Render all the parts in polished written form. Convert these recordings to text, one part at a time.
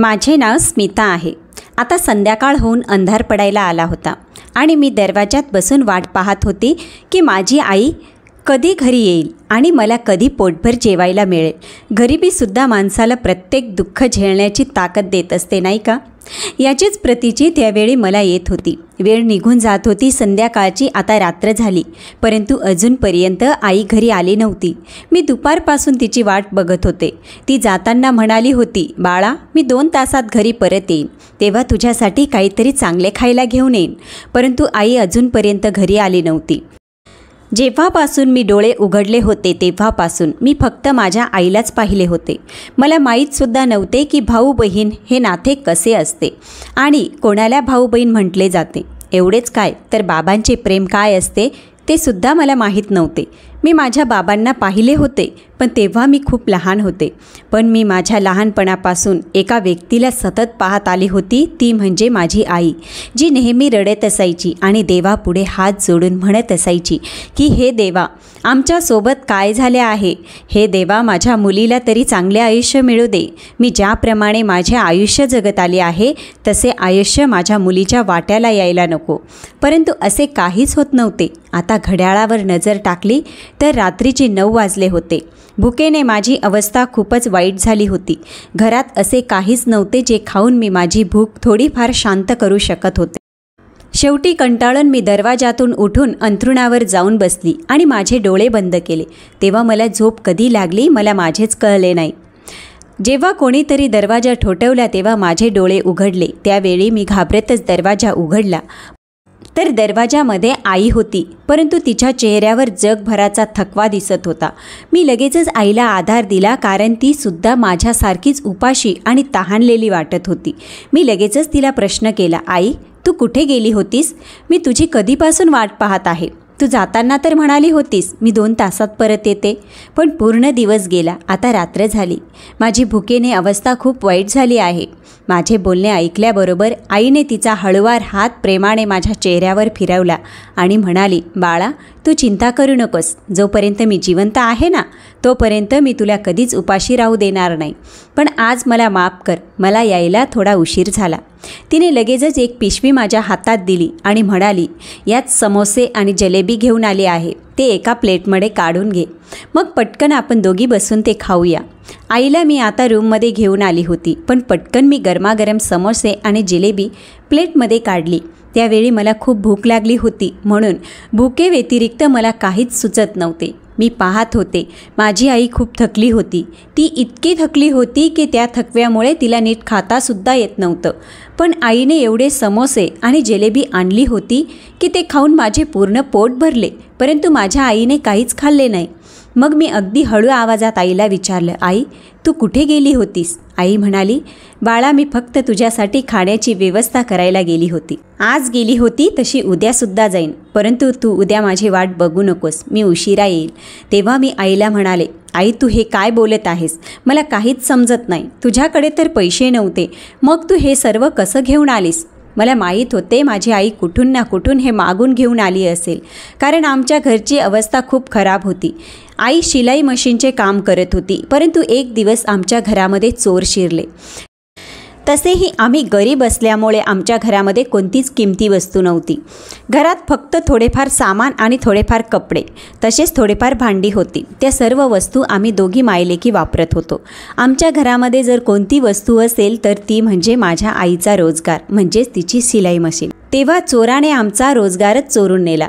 माझे नाव स्मिता आहे। आता संध्याकाळ होऊन अंधार पडायला आला होता आणि मी दरवाजात बसून वाट पाहत होती की माझी आई कधी घरी येईल आणि मला कधी पोटभर जेवायला मिळेल। गरिबीसुद्धा माणसाला प्रत्येक दुःख झेलण्याची ताकद देत असते, नाही का? याचीच प्रतीची त्यावेळी मला येत होती। वेळ निघून जात होती, संध्याकाळची आता रात्र झाली, परंतु अजूनपर्यंत आई घरी आली नव्हती। मी दुपारपासून तिची वाट बघत होते। ती जाताना म्हणाली होती, बाळा, मी 2 तासात घरी परत येईन, तेव्हा तुझ्यासाठी काहीतरी चांगले खायला घेऊन येईन। परंतु आई अजूनपर्यंत घरी आली नव्हती। जेव्हापासून मी डोळे उघडले होते तेव्हापासून मी फक्त माझ्या आईलाच पाहिले होते। मला माहीतसुद्धा नव्हते की भाऊ बहीण हे नाते कसे असते आणि कोणाला भाऊ बहीण म्हटले जाते। एवढेच काय तर बाबांचे प्रेम काय असते ते सुद्धा मला माहीत नव्हते। मी माझ्या बाबांना पाहिले होते, पण तेव्हा मी खूप लहान होते। पण मी माझ्या लहानपणापासून एका व्यक्तीला सतत पाहत आली होती, ती म्हणजे माझी आई, जी नेहमी रडत असायची आणि देवापुढे हात जोडून म्हणत असायची की हे देवा, आमच्यासोबत काय झाले आहे? हे देवा, माझ्या मुलीला तरी चांगले आयुष्य मिळू दे। मी ज्याप्रमाणे माझे आयुष्य जगत आले आहे तसे आयुष्य माझ्या मुलीच्या वाट्याला यायला नको। परंतु असे काहीच होत नव्हते। आता घड्याळावर नजर टाकली तर रात्रीचे 9 वाजले होते। भुकेने माझी अवस्था खूपच वाईट झाली होती। घरात असे काहीच नव्हते जे खाऊन मी माझी भूक थोडीफार शांत करू शकत होते। शेवटी कंटाळून मी दरवाजातून उठून अंथरुणावर जाऊन बसली आणि माझे डोळे बंद केले। तेव्हा मला झोप कधी लागली मला माझेच कळले नाही। जेव्हा कोणीतरी दरवाजा ठोठवला तेव्हा माझे डोळे उघडले। त्यावेळी मी घाबरतच दरवाजा उघडला तर दरवाजामध्ये आई होती, परंतु तिच्या चेहऱ्यावर जगभराचा थकवा दिसत होता। मी लगेचच आईला आधार दिला, कारण ती सुद्धा माझ्यासारखीच उपाशी आणि तहानलेली वाटत होती। मी लगेचच तिला प्रश्न केला, आई, तू कुठे गेली होतीस? मी तुझी कधीपासून वाट पाहत आहे। तू जाताना तर म्हणाली होतीस मी 2 तासात परत येते, पण पूर्ण दिवस गेला, आता रात्र झाली। माझी भुकेने अवस्था खूप वाईट झाली आहे। माझे बोलणे ऐकल्याबरोबर आईने तिचा हळुवार हात प्रेमाने माझ्या चेहऱ्यावर फिरवला आणि म्हणाली, बाळा, तू चिंता करू नकोस। जोपर्यंत मी जिवंत आहे ना, तोपर्यंत मी तुला कधीच उपाशी राहू देणार नाही। पण आज मला माफ कर, मला यायला थोडा उशीर झाला। तिने लगेचच एक पिशवी माझ्या हातात दिली आणि म्हणाली, यात समोसे आणि जलेबी घेऊन आली आहे, ते एका प्लेटमध्ये काढून घे, मग पटकन आपण दोघी बसून ते खाऊया। आईला मी आता रूममध्ये घेऊन आली होती, पण पटकन मी गरमागरम समोसे आणि जिलेबी प्लेटमध्ये काढली। त्यावेळी मला खूप भूक लागली होती, म्हणून भुकेव्यतिरिक्त मला काहीच सुचत नव्हते। मी पाहत होते माझी आई खूप थकली होती। ती इतकी थकली होती की त्या थकव्यामुळे तिला नीट खातासुद्धा येत नव्हतं। पण आईने एवढे समोसे आणि जिलेबी आणली होती की ते खाऊन माझे पूर्ण पोट भरले, परंतु माझ्या आईने काहीच खाल्ले नाही। मग मी अगदी हळू आवाजात आईला विचारलं, आई, तू कुठे गेली होतीस? आई म्हणाली, बाळा, मी फक्त तुझ्यासाठी खाण्याची व्यवस्था करायला गेली होती। आज गेली होती तशी उद्यासुद्धा जाईन, परंतु तू उद्या माझी वाट बघू नकोस, मी उशिरा येईल। तेव्हा मी आईला म्हणाले, आई, तू हे काय बोलत आहेस? मला काहीच समजत नाही। तुझ्याकडे तर पैसे नव्हते, मग तू हे सर्व कसं घेऊन आलीस? मला माहीत होते माझी आई कुठून ना कुठून हे मागून घेऊन आली असेल, कारण आमच्या घरची अवस्था खूप खराब होती। आई शिलाई मशीनचे काम करत होती, परंतु एक दिवस आमच्या घरामध्ये चोर शिरले। तसेही आम्ही गरीब असल्यामुळे आमच्या घरामध्ये कोणतीच किमती वस्तू नव्हती। घरात फक्त थोडेफार सामान आणि थोडेफार कपडे, तसेच थोडेफार भांडी होती। त्या सर्व वस्तू आम्ही दोघी मायलेकी वापरत होतो। आमच्या घरामध्ये जर कोणती वस्तू असेल तर ती म्हणजे माझ्या आईचा रोजगार, म्हणजेच तिची शिलाई मशीन। तेव्हा चोराने आमचा रोजगारच चोरून नेला।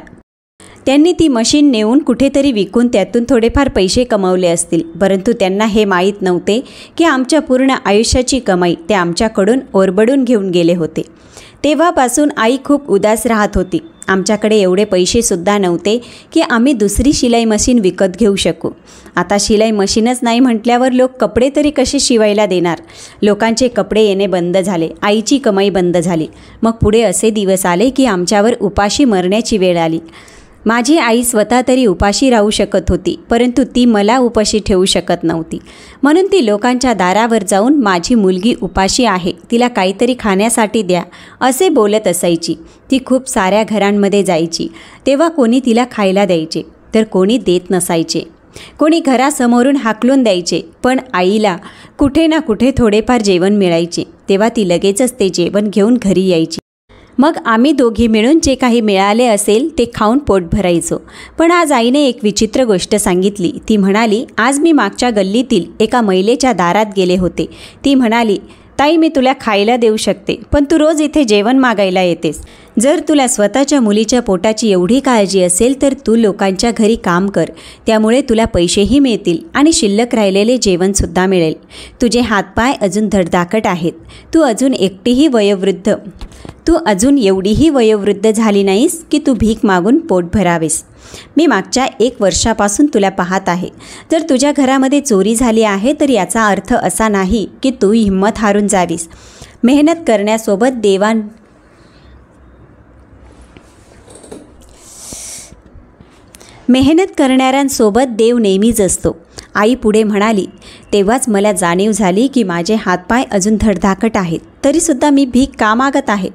त्यांनी ती मशीन नेऊन कुठेतरी विकून त्यातून थोडेफार पैसे कमावले असतील, परंतु त्यांना हे माहीत नव्हते की आमच्या पूर्ण आयुष्याची कमाई ते आमच्याकडून ओरबडून घेऊन गेले होते। तेव्हापासून आई खूप उदास राहत होती। आमच्याकडे एवढे पैसेसुद्धा नव्हते की आम्ही दुसरी शिलाई मशीन विकत घेऊ शकू। आता शिलाई मशीनच नाही म्हटल्यावर लोक कपडे तरी कसे शिवायला देणार? लोकांचे कपडे येणे बंद झाले, आईची कमाई बंद झाली। मग पुढे असे दिवस आले की आमच्यावर उपाशी मरण्याची वेळ आली। माझी आई स्वतः तरी उपाशी राहू शकत होती, परंतु ती मला उपाशी ठेवू शकत नव्हती। म्हणून ती लोकांच्या दारावर जाऊन माझी मुलगी उपाशी आहे, तिला काहीतरी खाण्यासाठी द्या, असे बोलत असायची। ती खूप साऱ्या घरांमध्ये जायची, तेव्हा कोणी तिला खायला द्यायचे तर कोणी देत नसायचे। कोणी घरासमोरून हाकलून द्यायचे, पण आईला कुठे ना कुठे थोडेफार जेवण मिळायचे, तेव्हा ती लगेचच ते जेवण घेऊन घरी यायची. मग आम्ही दोघी मिळून जे काही मिळाले असेल ते खाऊन पोट भरायचो. पण आज आईने एक विचित्र गोष्ट सांगितली. ती म्हणाली, आज मी मागच्या गल्लीतील एका महिलेच्या दारात गेले होते. ती म्हणाली, ताई, मी तुला खायला देऊ शकते, पण तू रोज इथे जेवण मागायला येतेस. जर तुला स्वतःच्या मुलीच्या पोटाची एवढी काळजी असेल तर तू लोकांच्या घरी काम कर. त्यामुळे तुला पैसेही मिळतील आणि शिल्लक राहिलेले जेवणसुद्धा मिळेल. तुझे हातपाय अजून धडधाकट आहेत. तू अजून एवढीही वयोवृद्ध झाली नाहीस की तू भीक मागून पोट भरावेस. मी मागच्या 1 वर्षापासून तुला पाहत आहे. जर तुझ्या घरामध्ये चोरी झाली आहे तर याचा अर्थ असा नाही की तू हिंमत हारून जावीस. मेहनत करणाऱ्यांसोबत देव नेहमीच असतो. आई पुढे म्हणाली. तेव्हाच मला जाणीव झाली की माझे हातपाय अजून धडधाकट आहेत, तरीसुद्धा मी भीक का मागत आहे.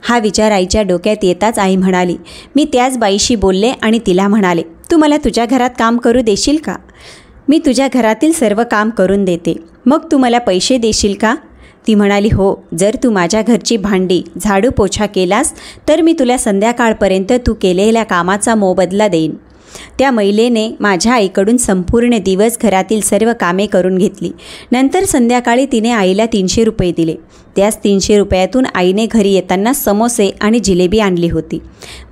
हा विचार आईच्या डोक्यात येताच आई म्हणाली. मी त्याच बाईशी बोलले आणि तिला म्हणाले, तू मला तुझ्या घरात काम करू देशील का? मी तुझ्या घरातील सर्व काम करून देते. मग तू मला पैसे देशील का? ती म्हणाली, हो. जर तू माझ्या घरची भांडी, झाडू, पोछा केलास तर मी तुला संध्याकाळपर्यंत तू केलेल्या कामाचा मोबदला देईन. त्या महिलेने माझ्या आईकडून संपूर्ण दिवस घरातील सर्व कामे करून घेतली. नंतर संध्याकाळी तिने आईला 300 रुपये दिले. त्याच 300 रुपयातून आईने घरी येताना समोसे आणि जिलेबी आणली होती.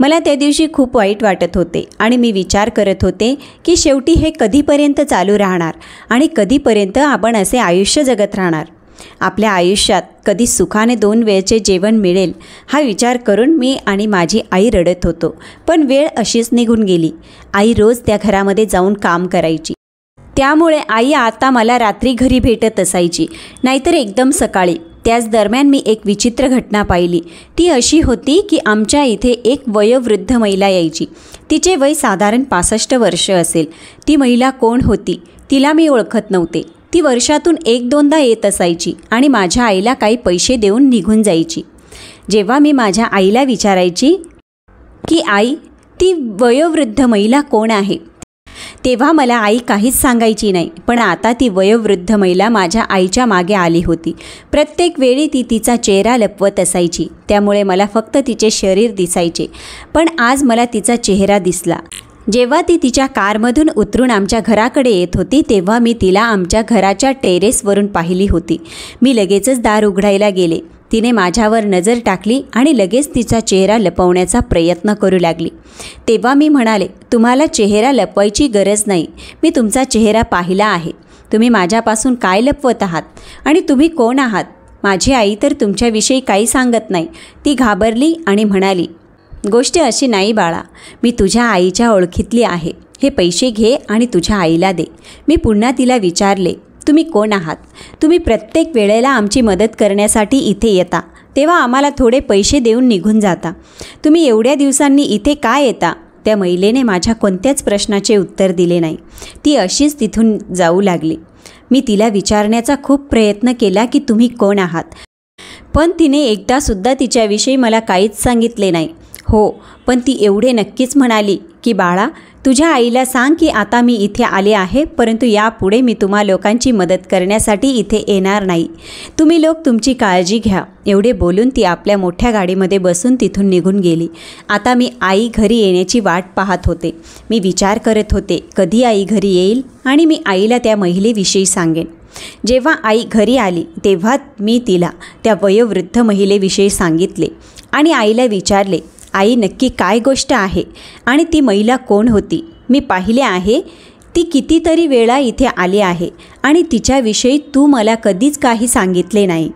मला त्या दिवशी खूप वाईट वाटत होते आणि मी विचार करत होते की शेवटी हे कधीपर्यंत चालू राहणार आणि कधीपर्यंत आपण असे आयुष्य जगत राहणार. आपल्या आयुष्यात कधी सुखाने 2 वेळचे जेवण मिळेल हा विचार करून मी आणि माझी आई रडत होतो. पण वेळ अशीच निघून गेली. आई रोज त्या घरामध्ये जाऊन काम करायची. त्यामुळे आई आता मला रात्री घरी भेटत असायची, नाहीतर एकदम सकाळी. त्याच दरम्यान मी एक विचित्र घटना पाहिली. ती अशी होती की आमच्या इथे एक वयोवृद्ध महिला यायची. तिचे वय साधारण 65 वर्ष असेल. ती महिला कोण होती तिला मी ओळखत नव्हते. ती वर्षातून 1-2दा येत असायची आणि माझ्या आईला काही पैसे देऊन निघून जायची. जेव्हा मी माझ्या आईला विचारायची की आई, ती वयोवृद्ध महिला कोण आहे, तेव्हा मला आई काहीच सांगायची नाही. पण आता ती वयोवृद्ध महिला माझ्या आईच्या मागे आली होती. प्रत्येक वेळी ती तिचा चेहरा लपवत असायची, त्यामुळे मला फक्त तिचे शरीर दिसायचे. पण आज मला तिचा चेहरा दिसला. जेव्हा ती तिच्या कारमधून उतरून आमच्या घराकडे येत होती तेव्हा मी तिला आमच्या घराच्या टेरेसवरून पाहिली होती. मी लगेचच दार उघडायला गेले. तिने माझ्यावर नजर टाकली आणि लगेच तिचा चेहरा लपवण्याचा प्रयत्न करू लागली. तेव्हा मी म्हणाले, तुम्हाला चेहरा लपवायची गरज नाही. मी तुमचा चेहरा पाहिला आहे. तुम्ही माझ्यापासून काय लपवत आहात आणि तुम्ही कोण आहात? माझी आई तर तुमच्याविषयी काही सांगत नाही. ती घाबरली आणि म्हणाली, गोष्ट अशी नाही बाळा, मी तुझ्या आईच्या ओळखीतली आहे. हे पैसे घे आणि तुझ्या आईला दे. मी पुन्हा तिला विचारले, तुम्ही कोण आहात? तुम्ही प्रत्येक वेळेला आमची मदत करण्यासाठी इथे येता, तेव्हा आम्हाला थोडे पैसे देऊन निघून जाता. तुम्ही एवढ्या दिवसांनी इथे का येता? त्या महिलेने माझ्या कोणत्याच प्रश्नाचे उत्तर दिले नाही. ती अशीच तिथून जाऊ लागली. मी तिला विचारण्याचा खूप प्रयत्न केला की तुम्ही कोण आहात, पण तिने एकदासुद्धा तिच्याविषयी मला काहीच सांगितले नाही. हो, पण ती एवढे नक्कीच म्हणाली की बाळा, तुझ्या आईला सांग की आता मी इथे आले आहे, परंतु यापुढे मी तुम्हा लोकांची मदत करण्यासाठी इथे येणार नाही. तुम्ही लोक तुमची काळजी घ्या. एवढे बोलून ती आपल्या मोठ्या गाडीमध्ये बसून तिथून निघून गेली. आता मी आई घरी येण्याची वाट पाहत होते. मी विचार करत होते कधी आई घरी येईल आणि मी आईला त्या महिलेविषयी सांगेन. जेव्हा आई घरी आली तेव्हा मी तिला त्या वयोवृद्ध महिलेविषयी सांगितले आणि आईला विचारले, आई, नक्की काय गोष्ट आहे आणि ती महिला कोण होती? मी पाहिले आहे, ती कितीतरी वेळा इथे आली आहे आणि तिच्याविषयी तू मला कधीच काही सांगितले नाही.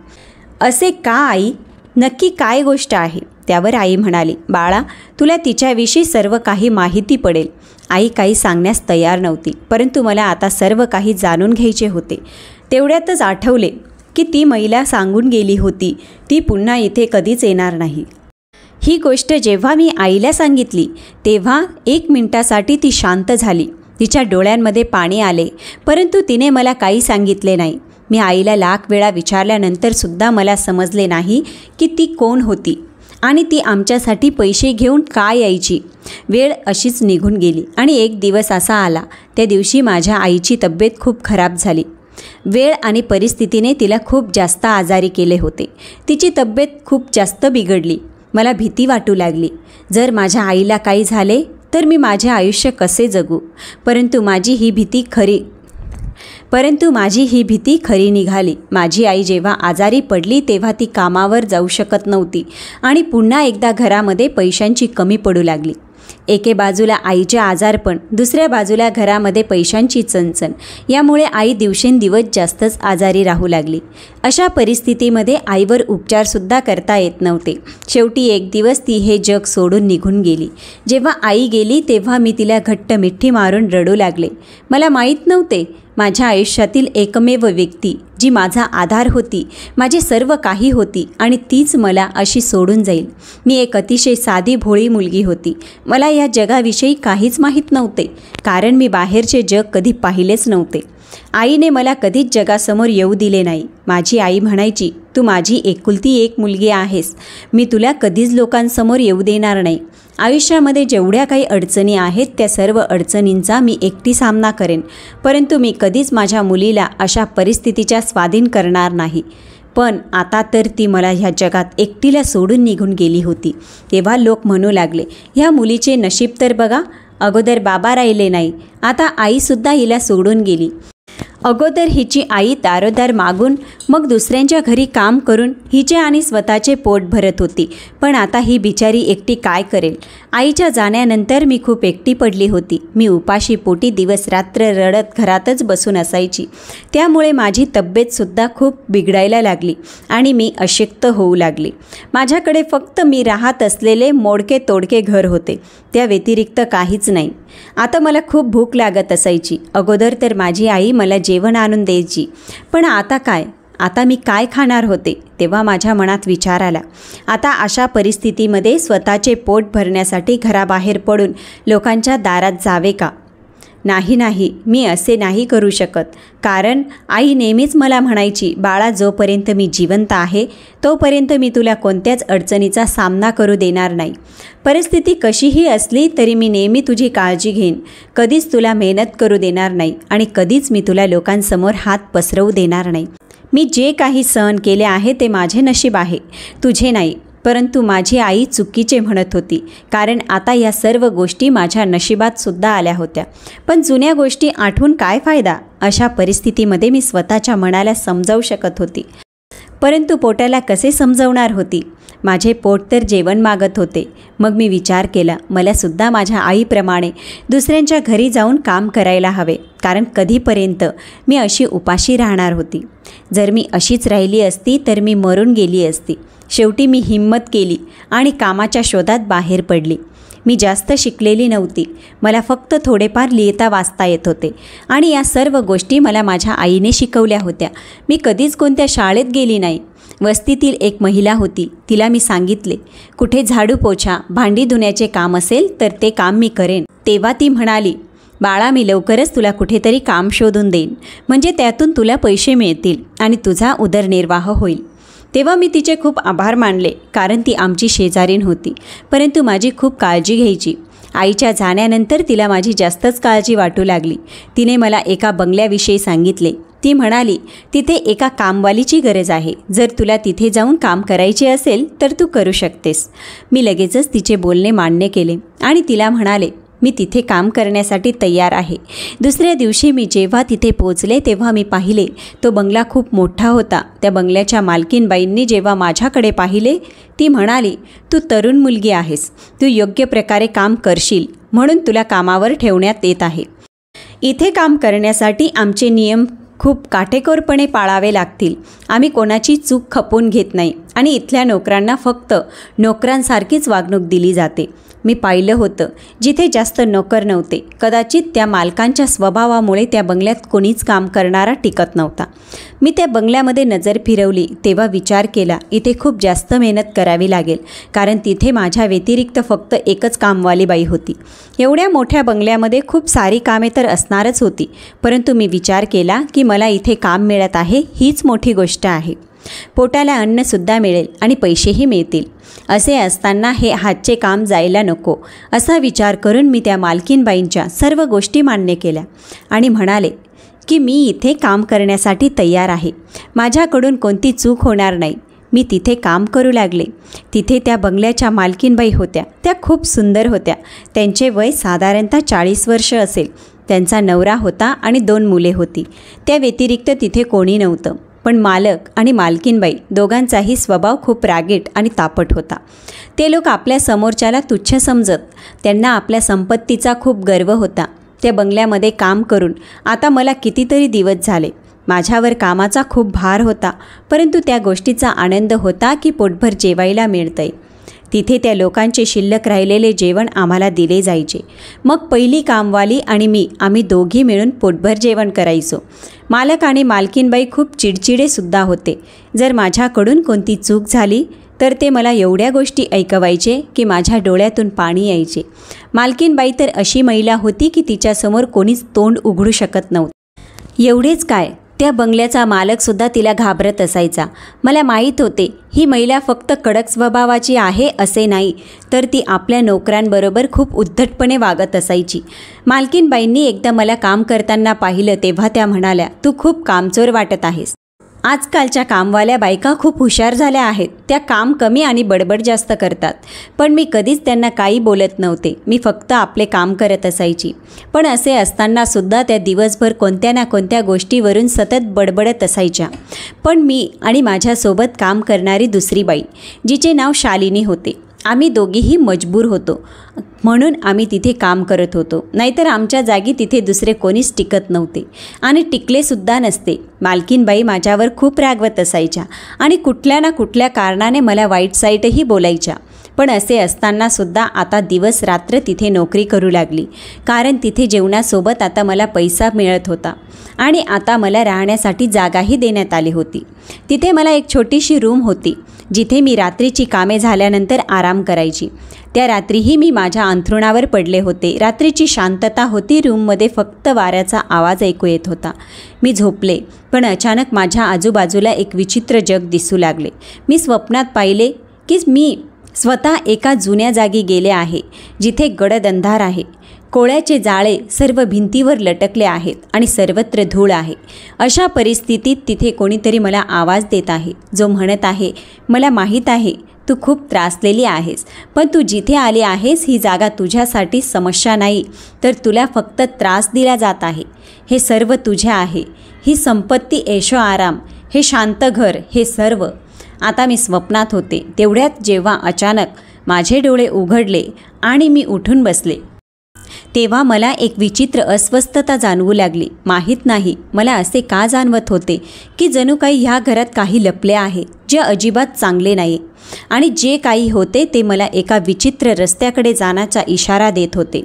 असे का आई? नक्की काय गोष्ट आहे? त्यावर आई म्हणाली, बाळा, तुला तिच्याविषयी सर्व काही माहिती पडेल. आई काही सांगण्यास तयार नव्हती, परंतु मला आता सर्व काही जाणून घ्यायचे होते. तेवढ्यातच आठवले की ती महिला सांगून गेली होती ती पुन्हा इथे कधीच येणार नाही. ही गोष्ट जेव्हा मी आईला सांगितली तेव्हा 1 मिनिटासाठी ती शांत झाली. तिच्या डोळ्यांमध्ये पाणी आले, परंतु तिने मला काही सांगितले नाही. मी आईला लाख वेळा विचारल्यानंतरसुद्धा मला समजले नाही की ती कोण होती आणि ती आमच्यासाठी पैसे घेऊन का यायची. वेळ अशीच निघून गेली आणि एक दिवस असा आला, त्या दिवशी माझ्या आईची तब्येत खूप खराब झाली. वेळ आणि परिस्थितीने तिला खूप जास्त आजारी केले होते. तिची तब्येत खूप जास्त बिघडली. मला भीती वाटू लागली. जर माझ्या आईला काही झाले तर मी माझे आयुष्य कसे जगू? परंतु माझी ही भीती खरी निघाली. माझी आई जेव्हा आजारी पडली तेव्हा ती कामावर जाऊ शकत नव्हती आणि पुन्हा एकदा घरामध्ये पैशांची कमी पडू लागली. एके बाजूला आईचे आजारपण, दुसऱ्या बाजूला घरामध्ये पैशांची चणचण. यामुळे आई दिवसेंदिवस जास्तच आजारी राहू लागली. अशा परिस्थितीमध्ये आईवर उपचारसुद्धा करता येत नव्हते. शेवटी एक दिवस ती हे जग सोडून निघून गेली. जेव्हा आई गेली तेव्हा मी तिला घट्ट मिठी मारून रडू लागले. मला माहीत नव्हते माझ्या आयुष्यातील एकमेव व्यक्ती जी माझा आधार होती, माझे सर्व काही होती आणि तीच मला अशी सोडून जाईल. मी एक अतिशय साधी भोळी मुलगी होती. मला या जगाविषयी काहीच माहीत नव्हते, कारण मी बाहेरचे जग कधी पाहिलेच नव्हते. आईने मला कधीच जगासमोर येऊ दिले नाही. माझी आई म्हणायची, तू माझी एकुलती एक मुलगी आहेस. मी तुला कधीच लोकांसमोर येऊ देणार नाही. आयुष्यामध्ये जेवढ्या काही अडचणी आहेत त्या सर्व अडचणींचा मी एकटी सामना करेन, परंतु मी कधीच माझ्या मुलीला अशा परिस्थितीच्या स्वाधीन करणार नाही. पण आता तर ती मला ह्या जगात एकटीला सोडून निघून गेली होती. तेव्हा लोक म्हणू लागले, ह्या मुलीचे नशीब तर बघा, अगोदर बाबा राहिले नाही, आता आईसुद्धा हिला सोडून गेली. अगोदर हिची आई दारोदार मागून मग दुसऱ्यांच्या घरी काम करून हिचे आणि स्वतःचे पोट भरत होती. पण आता ही बिचारी एकटी काय करेल? आईच्या जाण्यानंतर मी खूप एकटी पडली होती. मी उपाशी पोटी दिवस रात्र रडत घरातच बसून असायची. त्यामुळे माझी तब्येतसुद्धा खूप बिघडायला लागली आणि मी अशक्त होऊ लागली. माझ्याकडे फक्त मी राहत असलेले मोडके तोडके घर होते, त्या व्यतिरिक्त काहीच नाही. आता मला खूप भूक लागत असायची. अगोदर तर माझी आई मला जेवण आणून द्यायची, पण आता काय? आता मी काय खाणार होते? तेव्हा माझ्या मनात विचार आला, आता अशा परिस्थितीमध्ये स्वतःचे पोट भरण्यासाठी घराबाहेर पडून लोकांच्या दारात जावे का? नाही, मी असे नाही करू शकत. कारण आई नेहमीच मला म्हणायची, बाळा, जोपर्यंत मी जिवंत आहे तोपर्यंत मी तुला कोणत्याच अडचणीचा सामना करू देणार नाही. परिस्थिती कशीही असली तरी मी नेहमी तुझी काळजी घेईन. कधीच तुला मेहनत करू देणार नाही आणि कधीच मी तुला लोकांसमोर हात पसरवू देणार नाही. मी जे काही सहन केले आहे ते माझे नशीब आहे, तुझे नाही. परंतु माझी आई चुकीचे म्हणत होती, कारण आता या सर्व गोष्टी माझ्या नशिबात सुद्धा आल्या होत्या. पण जुन्या गोष्टी आठवून काय फायदा? अशा परिस्थितीमध्ये मी स्वतःच्या मनाला समजावू शकत होती, परंतु पोटाला कसे समजवणार होती? माझे पोट तर जेवण मागत होते. मग मी विचार केला, मला सुद्धा माझ्या आईप्रमाणे दुसऱ्यांच्या घरी जाऊन काम करायला हवे, कारण कधीपर्यंत मी अशी उपाशी राहणार होती. जर मी अशीच राहिली असती तर मी मरून गेली असती. शेवटी मी हिम्मत केली आणि कामाच्या शोधात बाहेर पडली. मी जास्त शिकलेली नव्हती. मला फक्त थोडेफार लिहिता वाचता येत होते आणि या सर्व गोष्टी मला माझ्या आईने शिकवल्या होत्या. मी कधीच कोणत्या शाळेत गेली नाही. वस्तीतील एक महिला होती, तिला मी सांगितले, कुठे झाडू पोछा, भांडी धुण्याचे काम असेल तर ते काम मी करेन. तेव्हा ती म्हणाली, बाळा, मी लवकरच तुला कुठेतरी काम शोधून देईन, म्हणजे त्यातून तुला पैसे मिळतील आणि तुझा उदरनिर्वाह होईल. तेव्हा मी तिचे खूप आभार मानले, कारण ती आमची शेजारीण होती, परंतु माझी खूप काळजी घ्यायची. आईच्या जाण्यानंतर तिला माझी जास्तच काळजी वाटू लागली. तिने मला एका बंगल्याविषयी सांगितले. ती म्हणाली, तिथे एका कामवालीची गरज आहे. जर तुला तिथे जाऊन काम करायचे असेल तर तू करू शकतेस. मी लगेचच तिचे बोलणे मान्य केले आणि तिला म्हणाले, मी तिथे काम करण्यासाठी तयार आहे. दुसऱ्या दिवशी मी जेव्हा तिथे पोचले तेव्हा मी पाहिले तो बंगला खूप मोठा होता. त्या बंगल्याच्या मालकीनबाईंनी जेव्हा माझ्याकडे पाहिले, ती म्हणाली, तू तरुण मुलगी आहेस, तू योग्य प्रकारे काम करशील म्हणून तुला कामावर ठेवण्यात येत आहे. इथे काम करण्यासाठी आमचे नियम खूप काटेकोरपणे पाळावे लागतील. आम्ही कोणाची चूक खपवून घेत नाही आणि इथल्या नोकरांना फक्त नोकरांसारखीच वागणूक दिली जाते. मी पाहिलं होतं, जिथे जास्त नोकर नव्हते, कदाचित त्या मालकांच्या स्वभावामुळे त्या बंगल्यात कोणीच काम करणारा टिकत नव्हता. मी त्या बंगल्यामध्ये नजर फिरवली तेव्हा विचार केला, इथे खूप जास्त मेहनत करावी लागेल, कारण तिथे माझ्या व्यतिरिक्त फक्त एकच कामवाली बाई होती. एवढ्या मोठ्या बंगल्यामध्ये खूप सारी कामे तर असणारच होती, परंतु मी विचार केला की मला इथे काम मिळत आहे हीच मोठी गोष्ट आहे. पोटाला अन्नसुद्धा मिळेल आणि पैसेही मिळतील. असे असताना हे हातचे काम जायला नको, असा विचार करून मी त्या मालकीनबाईंच्या सर्व गोष्टी मान्य केल्या आणि म्हणाले, की मी इथे काम करण्यासाठी तयार आहे, माझ्याकडून कोणती चूक होणार नाही. मी तिथे काम करू लागले. तिथे त्या बंगल्याच्या मालकीनबाई होत्या. त्या खूप सुंदर होत्या. त्यांचे वय साधारणतः 40 वर्ष असेल. त्यांचा नवरा होता आणि 2 मुले होती. त्या व्यतिरिक्त तिथे कोणी नव्हतं. पण मालक आणि मालकीनबाई दोघांचाही स्वभाव खूप रागीट आणि तापट होता. ते लोक आपल्या समोरच्याला तुच्छ समजत. त्यांना आपल्या संपत्तीचा खूप गर्व होता. त्या बंगल्यामध्ये काम करून आता मला कितीतरी दिवस झाले. माझ्यावर कामाचा खूप भार होता, परंतु त्या गोष्टीचा आनंद होता की पोटभर जेवायला मिळतंय. तिथे त्या लोकांचे शिल्लक राहिलेले जेवण आम्हाला दिले जायचे. मग पहिली कामवाली आणि मी आम्ही दोघी मिळून पोटभर जेवण करायचो. मालक आणि मालकीनबाई खूप चिडचिडेसुद्धा होते. जर माझ्याकडून कोणती चूक झाली तर ते मला एवढ्या गोष्टी ऐकवायचे की माझ्या डोळ्यातून पाणी यायचे. मालकीनबाई तर अशी महिला होती की तिच्यासमोर कोणीच तोंड उघडू शकत नव्हतं. एवढेच काय, त्या बंगल्याचा मालकसुद्धा तिला घाबरत असायचा. मला माहीत होते ही महिला फक्त कडक स्वभावाची आहे असे नाही, तर ती आपल्या नोकरांबरोबर खूप उद्धटपणे वागत असायची. मालकीनबाईंनी एकदा मला काम करताना पाहिलं तेव्हा त्या म्हणाल्या, तू खूप कामचोर वाटत आहेस. आजकालच्या कामवाल्या बायका खूप हुशार झाल्या आहेत. त्या काम कमी आणि बडबड जास्त करतात. पण मी कधीच त्यांना काही बोलत नव्हते. मी फक्त आपले काम करत असायची. पण असे असतानासुद्धा त्या दिवसभर कोणत्या ना कोणत्या गोष्टीवरून सतत बडबडत असायच्या. पण मी आणि माझ्यासोबत काम करणारी दुसरी बाई, जिचे नाव शालिनी होते, आम्ही दोघीही मजबूर होतो. म्हणून आम्ही तिथे काम करत होतो. नाहीतर आमच्या जागी तिथे दुसरे कोणीच टिकत नव्हते आणि टिकलेसुद्धा नसते. मालकीनबाई माझ्यावर खूप रागवत असायच्या आणि कुठल्या ना कुठल्या कारणाने मला वाईट साईटही बोलायच्या. पण असे असतानासुद्धा आता दिवस रात्र तिथे नोकरी करू लागली. कारण तिथे जेवणासोबत आता मला पैसा मिळत होता आणि आता मला राहण्यासाठी जागाही देण्यात आली होती. तिथे मला एक छोटीशी रूम होती, जिथे मी रात्रीची कामे झाल्यानंतर आराम करायची. त्या रात्रीही मी माझ्या अंथरुणावर पडले होते. रात्रीची शांतता होती. रूममध्ये फक्त वाऱ्याचा आवाज ऐकू येत होता. मी झोपले, पण अचानक माझ्या आजूबाजूला एक विचित्र जग दिसू लागले. मी स्वप्नात पाहिले की मी स्वतः एका जुन्या जागी गेले आहे, जिथे गडद अंधार आहे. कोळ्याचे जाळे सर्व भिंतीवर लटकले आहेत आणि सर्वत्र धूळ आहे. अशा परिस्थितीत तिथे कोणीतरी मला आवाज देत आहे, जो म्हणत आहे, मला माहीत आहे तू खूप त्रासलेली आहेस, पण तू जिथे आली आहेस ही जागा तुझ्यासाठी समस्या नाही, तर तुला फक्त त्रास दिला जात आहे. हे सर्व तुझे आहे. ही संपत्ती, ऐशो आराम, हे शांत घर, हे सर्व. आता मी स्वप्नात होते. तेवढ्यात जेव्हा अचानक माझे डोळे उघडले आणि मी उठून बसले, तेव्हा मला एक विचित्र अस्वस्थता जाणवू लागली. माहीत नाही मला असे का जाणवत होते की जणू काही ह्या घरात काही लपले आहे, जे अजिबात चांगले नाही. आणि जे काही होते ते मला एका विचित्र रस्त्याकडे जाण्याचा इशारा देत होते.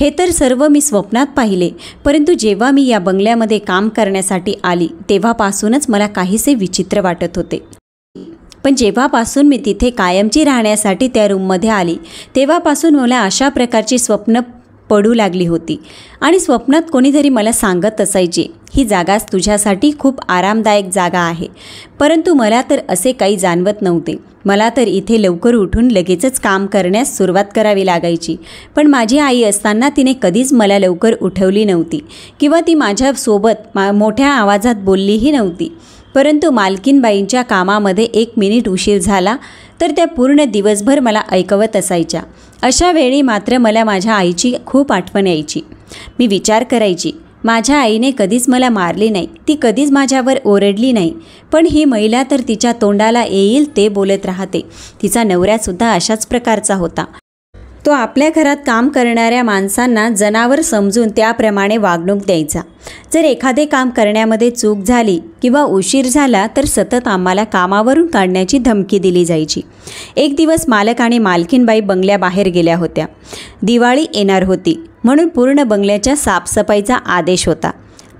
हे तर सर्व मी स्वप्नात पाहिले, परंतु जेव्हा मी या बंगल्यामध्ये काम करण्यासाठी आली तेव्हापासूनच मला काहीसे विचित्र वाटत होते. पण जेव्हापासून मी तिथे कायमची राहण्यासाठी त्या रूममध्ये आली तेव्हापासून मला अशा प्रकारची स्वप्न पडू लागली होती. आणि स्वप्नात कोणीतरी मला सांगत असायचे, ही जागा तुझ्यासाठी खूप आरामदायक जागा आहे. परंतु मला तर असे काही जाणवत नव्हते. मला तर इथे लवकर उठून लगेचच काम करण्यास सुरुवात करावी लागायची. पण माझी आई असताना तिने कधीच मला लवकर उठवली नव्हती किंवा ती माझ्यासोबत मोठ्या आवाजात बोललीही नव्हती. परंतु मालकीनबाईंच्या कामामध्ये 1 मिनिट उशीर झाला तर त्या पूर्ण दिवसभर मला ऐकवत असायच्या. अशा वेळी मात्र मला माझ्या आईची खूप आठवण यायची. मी विचार करायची, माझ्या आईने कधीच मला मारले नाही, ती कधीच माझ्यावर ओरडली नाही. पण ही महिला तर तिच्या तोंडाला येईल ते बोलत राहते. तिचा नवरासुद्धा अशाच प्रकारचा होता. तो आपल्या घरात काम करणाऱ्या माणसांना जनावर समजून त्याप्रमाणे वागणूक द्यायचा. जर एखादे काम करण्यामध्ये चूक झाली किंवा उशीर झाला तर सतत आम्हाला कामावरून काढण्याची धमकी दिली जायची. एक दिवस मालक आणि मालकीनबाई बंगल्याबाहेर गेल्या होत्या. दिवाळी येणार होती म्हणून पूर्ण बंगल्याच्या साफसफाईचा आदेश होता.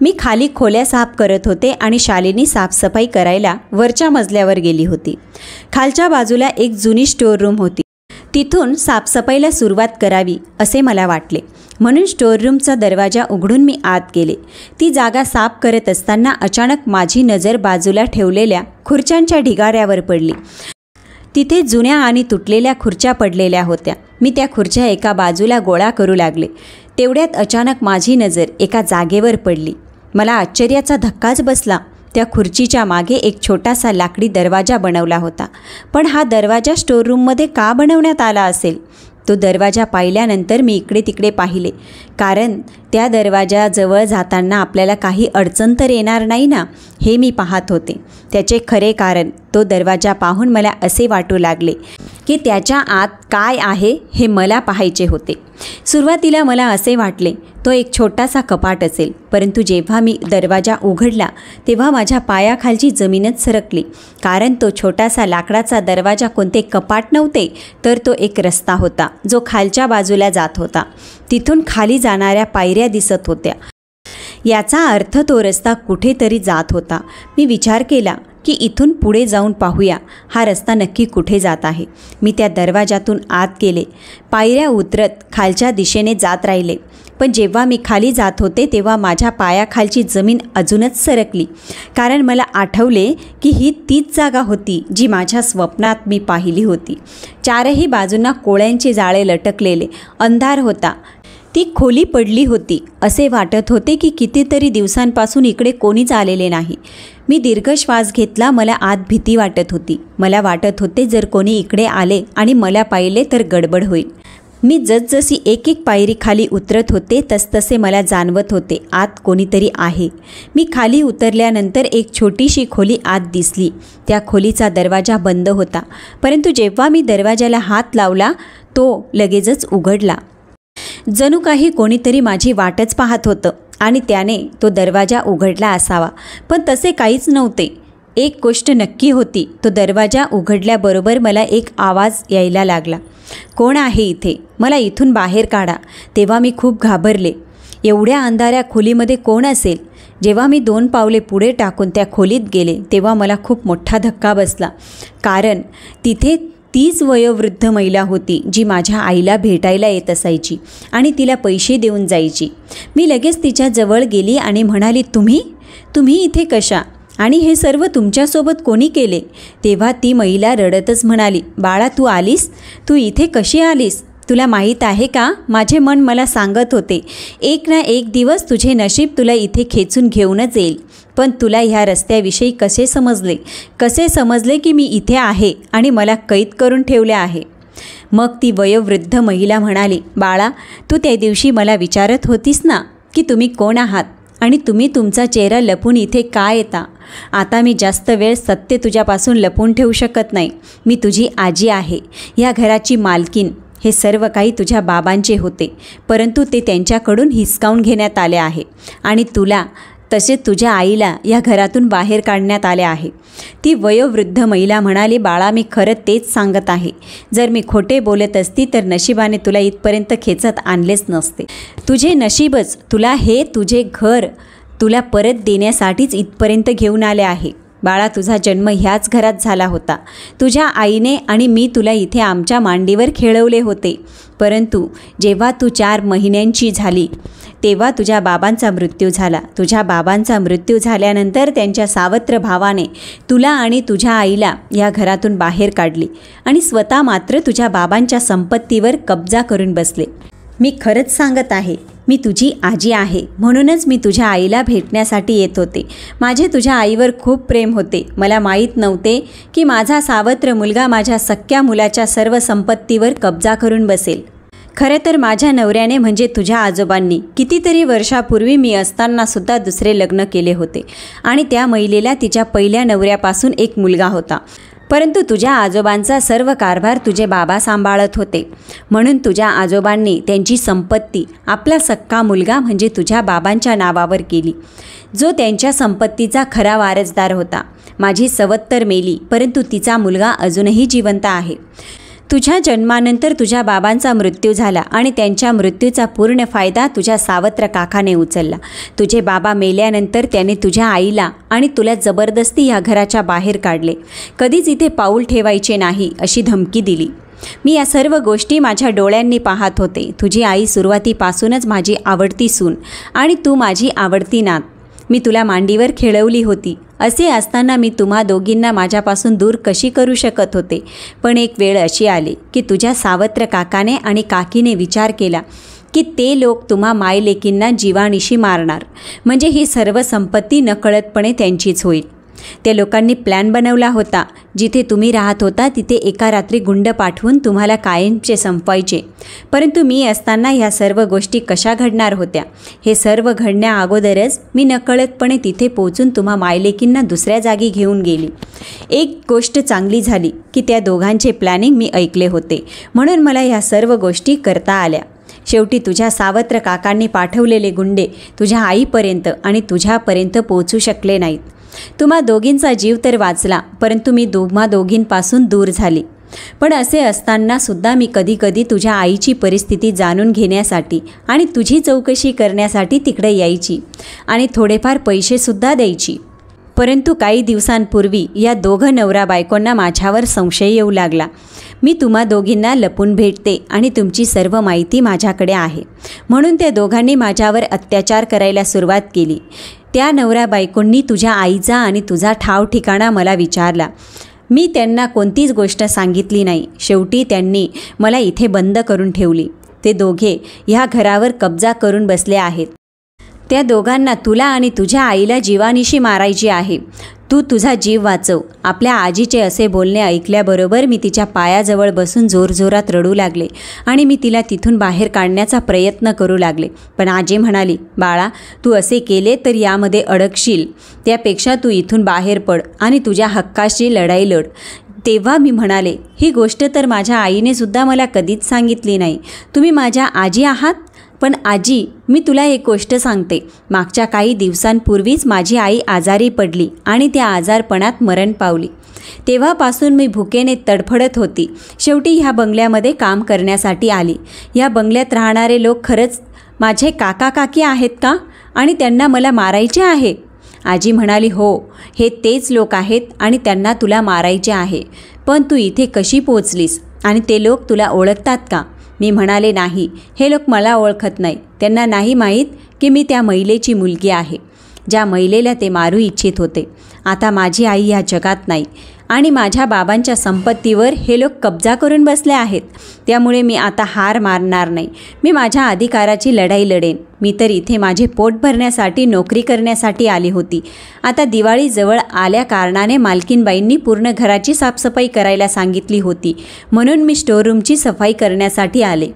मी खाली खोल्या साफ करत होते आणि शालिनी साफसफाई करायला वरच्या मजल्यावर गेली होती. खालच्या बाजूला एक जुनी स्टोअर रूम होती. तिथून साफसफाईला सुरुवात करावी असे मला वाटले, म्हणून स्टोअररूमचा दरवाजा उघडून मी आत गेले. ती जागा साफ करत असताना अचानक माझी नजर बाजूला ठेवलेल्या खुर्च्यांच्या ढिगाऱ्यावर पडली. तिथे जुन्या आणि तुटलेल्या खुर्च्या पडलेल्या होत्या. मी त्या खुर्च्या एका बाजूला गोळा करू लागले. तेवढ्यात अचानक माझी नजर एका जागेवर पडली. मला आश्चर्याचा धक्काच बसला. त्या खुर्चीच्या मागे एक छोटासा लाकडी दरवाजा बनवला होता. पण हा दरवाजा स्टोअररूममध्ये का बनवण्यात आला असेल? तो दरवाजा पाहिल्यानंतर मी इकडे तिकडे पाहिले, कारण त्या दरवाजाजवळ जाताना आपल्याला काही अडचण तर येणार नाही ना, हे मी पाहत होते. त्याचे खरे कारण तो दरवाजा पाहून मला असे वाटू लागले की त्याच्या आत काय आहे हे मला पाहायचे होते. सुरुवातीला मला असे वाटले तो एक छोटासा कपाट असेल, परंतु जेव्हा मी दरवाजा उघडला तेव्हा माझ्या पायाखालची जमीनच सरकली, कारण तो छोटासा लाकडाचा दरवाजा कोणते कपाट नव्हते, तर तो एक रस्ता होता जो खालच्या बाजूला जात होता. तिथून खाली जाणाऱ्या पायऱ्या दिसत होत्या. याचा अर्थ तो रस्ता कुठेतरी जात होता. मी विचार केला की इथून पुढे जाऊन पाहूया हा रस्ता नक्की कुठे जात आहे. मी त्या दरवाजातून आत गेले. पायऱ्या उतरत खालच्या दिशेने जात राहिले. पण जेव्हा मी खाली जात होते तेव्हा माझ्या पायाखालची जमीन अजूनच सरकली, कारण मला आठवले की ही तीच जागा होती जी माझ्या स्वप्नात मी पाहिली होती. चारही बाजूंना कोळ्यांचे जाळे लटकलेले, अंधार होता. ती खोली पडली होती. असे वाटत होते की कितीतरी दिवसांपासून इकडे कोणीच आलेले नाही. मी दीर्घ श्वास घेतला. मला आत भीती वाटत होती. मला वाटत होते जर कोणी इकडे आले आणि मला पाहिले तर गडबड होईल. मी जसजशी एक एक पायरी खाली उतरत होते तसतसे मला जाणवत होते आत कोणीतरी आहे. मी खाली उतरल्यानंतर एक छोटीशी खोली आत दिसली. त्या खोलीचा दरवाजा बंद होता, परंतु जेव्हा मी दरवाजाला हात लावला तो लगेचच उघडला. जणू काही कोणीतरी माझी वाटच पाहत होतं आणि त्याने तो दरवाजा उघडला असावा, पण तसे काहीच नव्हते. एक गोष्ट नक्की होती, तो दरवाजा उघडल्याबरोबर मला एक आवाज यायला लागला, कोण आहे इथे? मला इथून बाहेर काढा. तेव्हा मी खूप घाबरले. एवढ्या अंधाऱ्या खोलीमध्ये कोण असेल? जेव्हा मी 2 पावले पुढे टाकून त्या खोलीत गेले तेव्हा मला खूप मोठा धक्का बसला, कारण तिथे तीच वयोवृद्ध महिला होती जी माझ्या आईला भेटायला येत असायची आणि तिला पैसे देऊन जायची. मी लगेच तिच्या जवळ गेली आणि म्हणाली, तुम्ही इथे कशा? आणि हे सर्व तुमच्यासोबत कोणी केले? तेव्हा ती महिला रडतच म्हणाली, बाळा तू आलीस? तू इथे कशी आलीस? तुला माहीत आहे का, माझे मन मला सांगत होते एक ना एक दिवस तुझे नशीब तुला इथे खेचून घेऊनच येईल. पण तुला ह्या रस्त्याविषयी कसे समजले की मी इथे आहे आणि मला कैद करून ठेवले आहे? मग ती वयोवृद्ध महिला म्हणाली, बाळा तू त्या दिवशी मला विचारत होतीस ना की तुम्ही कोण आहात आणि तुम्ही तुमचा चेहरा लपून इथे का येता? आता मी जास्त वेळ सत्य तुझ्यापासून लपून ठेवू शकत नाही. मी तुझी आजी आहे, या घराची मालकीन. हे सर्व काही तुझ्या बाबांचे होते, परंतु ते त्यांच्याकडून हिसकावून घेण्यात आले आहे आणि तुला तसेच तुझ्या आईला या घरातून बाहेर काढण्यात आले आहे. ती वयोवृद्ध महिला म्हणाली, बाळा मी खरं तेच सांगत आहे. जर मी खोटे बोलत असती तर नशिबाने तुला इथपर्यंत खेचत आणलेच नसते. तुझे नशीबच तुला हे तुझे घर तुला परत देण्यासाठीच इथपर्यंत घेऊन आले आहे. बाळा तुझा जन्म ह्याच घरात झाला होता. तुझ्या आईने आणि मी तुला इथे आमच्या मांडीवर खेळवले होते, परंतु जेव्हा तू 4 महिन्यांची झाली तेव्हा तुझ्या बाबांचा मृत्यू झाला. तुझ्या बाबांचा मृत्यू झाल्यानंतर त्यांच्या सावत्र भावाने तुला आणि तुझ्या आईला या घरातून बाहेर काढली आणि स्वतः मात्र तुझ्या बाबांच्या संपत्तीवर कब्जा करून बसले. मी खरंच सांगत आहे, मी तुझी आजी आहे, म्हणूनच मी तुझ्या आईला भेटण्यासाठी येत होते. माझे तुझ्या आईवर खूप प्रेम होते. मला माहीत नव्हते की माझा सावत्र मुलगा माझ्या सख्या मुलाच्या सर्व संपत्तीवर कब्जा करून बसेल. खरे तर माझ्या नवऱ्याने म्हणजे तुझ्या आजोबांनी कितीतरी वर्षापूर्वी मी असतानासुद्धा दुसरे लग्न केले होते आणि त्या महिलेला तिच्या पहिल्या नवऱ्यापासून एक मुलगा होता. परंतु तुझ्या आजोबांचा सर्व कारभार तुझे बाबा सांभाळत होते, म्हणून तुझ्या आजोबांनी त्यांची संपत्ती आपला सक्का मुलगा म्हणजे तुझ्या बाबांच्या नावावर केली, जो त्यांच्या संपत्तीचा खरा वारसदार होता. माझी सवत्तर मेली, परंतु तिचा मुलगा अजूनही जिवंत आहे. तुझ्या जन्मानंतर तुझ्या बाबांचा मृत्यू झाला आणि त्यांच्या मृत्यूचा पूर्ण फायदा तुझ्या सावत्र काकाने उचलला. तुझे बाबा मेल्यानंतर त्याने तुझ्या आईला आणि तुला जबरदस्ती या घराच्या बाहेर काढले. कधीच इथे पाऊल ठेवायचे नाही अशी धमकी दिली. मी या सर्व गोष्टी माझ्या डोळ्यांनी पाहत होते. तुझी आई सुरुवातीपासूनच माझी आवडती सून आणि तू माझी आवडती नात. मी तुला मांडीवर खेळवली होती. असे असताना मी तुम्हा दोघींना माझ्यापासून दूर कशी करू शकत होते? पण एक वेळ अशी आली की तुझ्या सावत्र काकाने आणि काकीने विचार केला की ते लोक तुम्हा मायलेकींना जीवानिशी मारणार, म्हणजे ही सर्व संपत्ती नकळतपणे त्यांचीच होईल. त्या लोकांनी प्लॅन बनवला होता, जिथे तुम्ही राहत होता तिथे एका रात्री गुंड पाठवून तुम्हाला कायमचे संपवायचे. परंतु मी असताना ह्या सर्व गोष्टी कशा घडणार होत्या? हे सर्व घडण्या अगोदरच मी नकळतपणे तिथे पोहोचून तुम्हा मायलेकींना दुसऱ्या जागी घेऊन गेली. एक गोष्ट चांगली झाली की त्या दोघांचे प्लॅनिंग मी ऐकले होते, म्हणून मला ह्या सर्व गोष्टी करता आल्या. शेवटी तुझ्या सावत्र काकांनी पाठवलेले गुंडे तुझ्या आईपर्यंत आणि तुझ्यापर्यंत पोहोचू शकले नाहीत. तुम्हा दोघींचा जीव तर वाचला, परंतु मी तुम्हा दोघींपासून दूर झाली. पण असे असताना सुद्धा मी कधीकधी तुझ्या आईची परिस्थिती जाणून घेण्यासाठी आणि तुझी चौकशी करण्यासाठी तिकडे यायची आणि थोडेफार पैसेसुद्धा द्यायची. परंतु काही दिवसांपूर्वी या दोघं नवरा बायकोंना माझ्यावर संशय येऊ लागला. मी तुम्हा दोघींना लपून भेटते आणि तुमची सर्व माहिती माझ्याकडे आहे, म्हणून त्या दोघांनी माझ्यावर अत्याचार करायला सुरुवात केली. त्या नवरा बायकोंनी तुझ्या आईचा आणि तुझा ठाव ठिकाणा मला विचारला. मी त्यांना कोणतीच गोष्ट सांगितली नाही. शेवटी त्यांनी मला इथे बंद करून ठेवली. ते दोघे ह्या घरावर कब्जा करून बसले आहेत. त्या दोघांना तुला आणि तुझ्या आईला जीवानिशी मारायची आहे. तू तुझा जीव वाचव. आपल्या आजीचे असे बोलणे ऐकल्याबरोबर मी तिच्या पायाजवळ बसून जोरजोरात रडू लागले आणि मी तिला तिथून बाहेर काढण्याचा प्रयत्न करू लागले. पण आजी म्हणाली, बाळा, तू असे केले तर यामध्ये अडकशील. त्यापेक्षा तू इथून बाहेर पड आणि तुझ्या हक्काची लढाई लढ. तेव्हा मी म्हणाले, ही गोष्ट तर माझ्या आईने सुद्धा मला कधीच सांगितली नाही. तुम्ही माझ्या आजी आहात? पण आजी, मी तुला एक गोष्ट सांगते. मागच्या काही दिवसांपूर्वीच माझी आई आजारी पडली आणि त्या आजारपणात मरण पावली. तेव्हापासून मी भुकेने तडफडत होती. शेवटी ह्या बंगल्यामध्ये काम करण्यासाठी आली. या बंगल्यात राहणारे लोक खरंच माझे काका काकी आहेत का? आणि त्यांना मला मारायचे आहे? आजी म्हणाली, हो, हे तेच लोक आहेत आणि त्यांना तुला मारायचे आहे. पण तू इथे कशी पोचलीस आणि ते लोक तुला ओळखतात का? मी म्हणाले, नाही, हे लोक मला ओळखत नाही. त्यांना नाही माहीत की मी त्या महिलेची मुलगी आहे, ज्या महिलेला ते मारू इच्छित होते. आता माझी आई या जगात नाही आणि माझ्या बाबांच्या संपत्तीवर हे लोक कब्जा करून बसले आहेत. त्यामुळे मी आता हार मानणार नाही. मी माझ्या अधिकाराची लढाई लढेन. मी तर इथे माझे पोट भरण्यासाठी नोकरी करण्यासाठी आली होती. आता दिवाळी जवळ आल्या कारणाने मालकीनबाईंनी पूर्ण घराची साफसफाई करायला सांगितली होती, म्हणून मी स्टोअररूमची सफाई करण्यासाठी आले.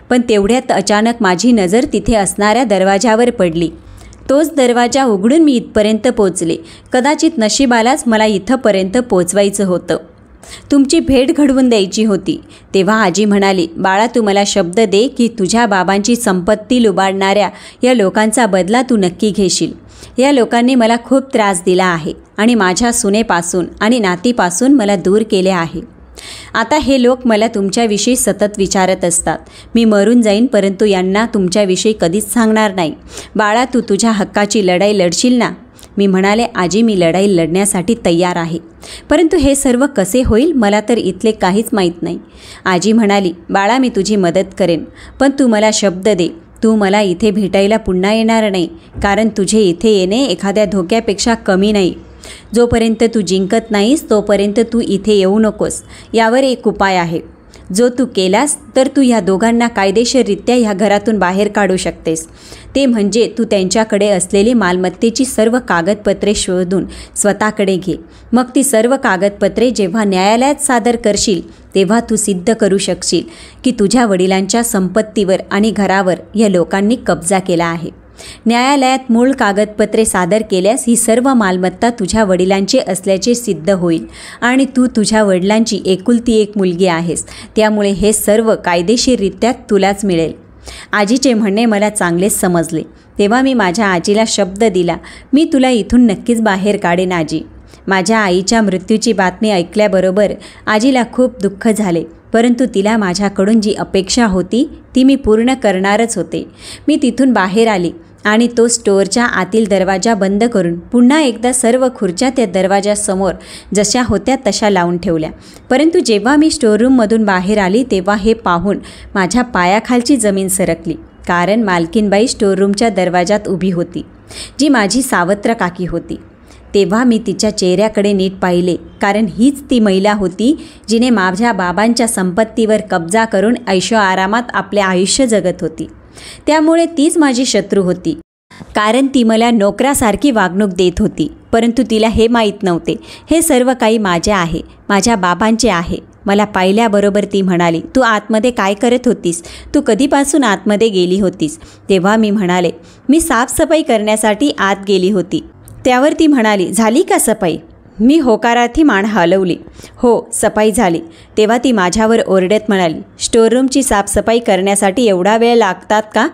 पण तेवढ्यात अचानक माझी नजर तिथे असणाऱ्या दरवाजावर पडली. तोच दरवाजा उघडून मी इथपर्यंत पोचले. कदाचित नशिबालाच मला इथंपर्यंत पोचवायचं होतं. तुमची भेट घडवून द्यायची होती. तेव्हा आजी म्हणाली, बाळा, तू मला शब्द दे की तुझ्या बाबांची संपत्ती लुबाडणाऱ्या या लोकांचा बदला तू नक्की घेशील. या लोकांनी मला खूप त्रास दिला आहे आणि माझ्या सुनेपासून आणि नातीपासून मला दूर केले आहे. आता हे लोक मला तुमच्याविषयी सतत विचारत असतात. मी मरून जाईन, परंतु यांना तुमच्याविषयी कधीच सांगणार नाही. बाळा, तू तुझ्या हक्काची लढाई लढशील ना? मी म्हणाले, आजी, मी लढाई लढण्यासाठी तयार आहे, परंतु हे सर्व कसे होईल मला तर इथले काहीच माहीत नाही. आजी म्हणाली, बाळा, मी तुझी मदत करेन, पण तू मला शब्द दे. तू मला इथे भेटायला पुन्हा येणार नाही, कारण तुझे इथे येणे एखाद्या धोक्यापेक्षा कमी नाही. जोपर्यंत तू जिंकत नाहीस तोपर्यंत तू इथे येऊ नकोस. यावर एक उपाय आहे, जो तू केलास तर तू ह्या दोघांना कायदेशीररित्या ह्या घरातून बाहेर काढू शकतेस. ते म्हणजे तू त्यांच्याकडे असलेली मालमत्तेची सर्व कागदपत्रे शोधून स्वतःकडे घे. मग ती सर्व कागदपत्रे जेव्हा न्यायालयात सादर करशील तेव्हा तू सिद्ध करू शकशील की तुझ्या वडिलांच्या संपत्तीवर आणि घरावर या लोकांनी कब्जा केला आहे. न्यायालयात मूळ कागदपत्रे सादर केल्यास ही सर्व मालमत्ता तुझ्या वडिलांची असल्याचे सिद्ध होईल आणि तू तुझ्या वडिलांची एकुलती एक मुलगी आहेस. त्यामुळे हे सर्व कायदेशीररित्या तुलाच मिळेल. आजीचे म्हणणे मला चांगलेच समजले. तेव्हा मी माझ्या आजीला शब्द दिला, मी तुला इथून नक्कीच बाहेर काढेन आजी. माझ्या आईच्या मृत्यूची बातमी ऐकल्याबरोबर आजीला खूप दुःख झाले, परंतु तिला माझ्याकडून जी अपेक्षा होती ती मी पूर्ण करणारच होते. मी तिथून बाहेर आली आणि तो स्टोअरच्या आतील दरवाजा बंद करून पुन्हा एकदा सर्व खुर्च्या त्या दरवाजासमोर जशा होत्या तशा लावून ठेवल्या. परंतु जेव्हा मी स्टोअररूममधून बाहेर आली तेव्हा हे पाहून माझ्या पायाखालची जमीन सरकली, कारण मालकीनबाई स्टोअररूमच्या दरवाजात उभी होती, जी माझी सावत्र काकी होती. तेव्हा मी तिच्या चेहऱ्याकडे नीट पाहिले, कारण हीच ती महिला होती जिने माझ्या बाबांच्या संपत्तीवर कब्जा करून ऐशोआरामात आपले आयुष्य जगत होती. त्यामुळे तीच माझी शत्रू होती, कारण ती मला नोकरासारखी वागणूक देत होती. परंतु तिला हे माहीत नव्हते, हे सर्व काही माझे आहे, माझ्या बाबांचे आहे. मला पाहिल्याबरोबर ती म्हणाली, तू आतमध्ये काय करत होतीस? तू कधीपासून आतमध्ये गेली होतीस? तेव्हा मी म्हणाले, मी साफसफाई करण्यासाठी आत गेली होती. त्यावर ती म्हणाली, झाली का सफाई? मी होकारार्थी मान हलवली. हो, सफाई झाली. तेव्हा ती माझ्यावर ओरडत म्हणाली, स्टोअररूमची साफसफाई करण्यासाठी एवढा वेळ लागतात का?